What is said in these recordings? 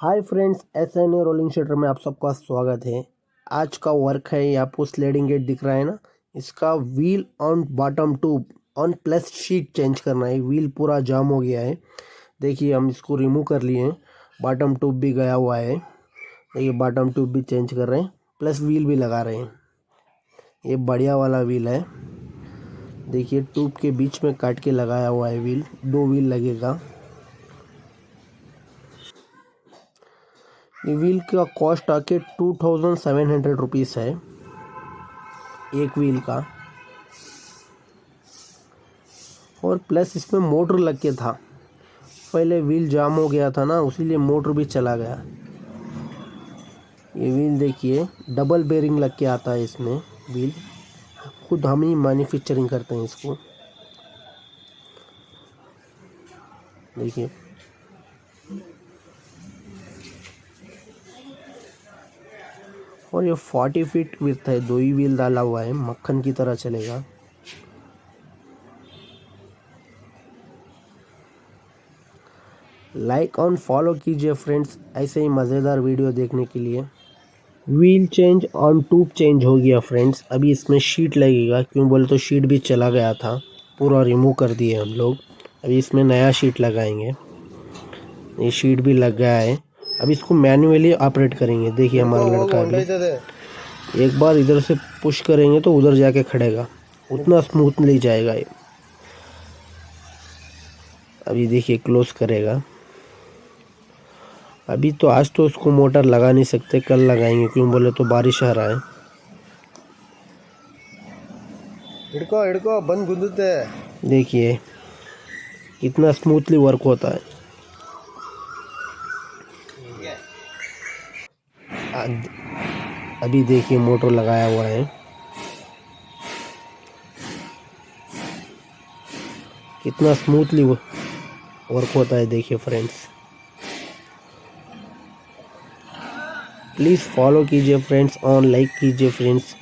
Hi friends, SNA rolling shutter में आप सबका स्वागत है। आज का वर्क है, ये आपको स्लाइडिंग गेट दिख रहा है ना, इसका wheel on bottom tube on plus sheet change करना है। व्हील पूरा जाम हो गया है। देखिए हम इसको रिमूव कर लिए हैं, बॉटम ट्यूब भी गया हुआ है। देखिए बॉटम ट्यूब भी चेंज कर रहे हैं, प्लस व्हील भी लगा रहे हैं। ये बढ़िया वाला व्हील है। देखिए ट्यूब के बीच में काट के लगाया हुआ है व्हील, 2 व्हील लगेगा। ये व्हील का कॉस्ट आके 2700 रुपीज़ है एक व्हील का। और प्लस इसमें मोटर लग के था, पहले व्हील जाम हो गया था ना, उसीलिए मोटर भी चला गया। ये व्हील देखिए डबल बेरिंग लग के आता है इसमें व्हील, खुद हम ही मैन्युफैक्चरिंग करते हैं इसको। देखिए और ये 40 फीट विड्थ है, 2 ही व्हील डाला हुआ है, मक्खन की तरह चलेगा। लाइक और फॉलो कीजिए फ्रेंड्स, ऐसे ही मज़ेदार वीडियो देखने के लिए। Wheel change on tube change हो गया फ्रेंड्स। अभी इसमें शीट लगेगा, क्यों बोले तो शीट भी चला गया था, पूरा रिमूव कर दिए हम लोग। अभी इसमें नया शीट लगाएंगे। ये शीट भी लग गया है। अभी इसको मैन्युअली ऑपरेट करेंगे। देखिए हमारा लड़का अभी एक बार इधर से पुश करेंगे तो उधर जाके खड़ेगा, उतना स्मूथली जाएगा ये। अभी देखिए क्लोज करेगा। अभी तो आज तो उसको मोटर लगा नहीं सकते, कल लगाएंगे, क्यों बोले तो बारिश आ रहा है। हिड़को हिड़को बंद गुंदते है। देखिए कितना स्मूथली वर्क होता है। अभी देखिए मोटर लगाया हुआ है, कितना स्मूथली वर्क होता है। देखिए फ्रेंड्स, प्लीज़ फॉलो कीजिए फ्रेंड्स, और लाइक कीजिए फ्रेंड्स।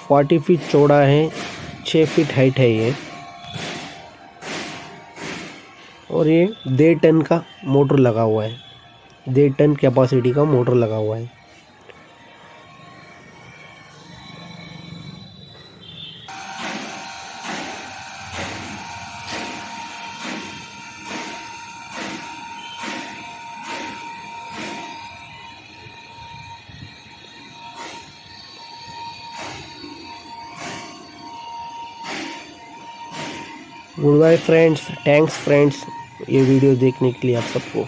फोर्टी फीट चौड़ा है, 6 फीट हाइट है ये। और ये 1.5 टन का मोटर लगा हुआ है, 1.5 टन कैपेसिटी का मोटर लगा हुआ है। Good bye friends, thanks friends ये वीडियो देखने के लिए आप सबको।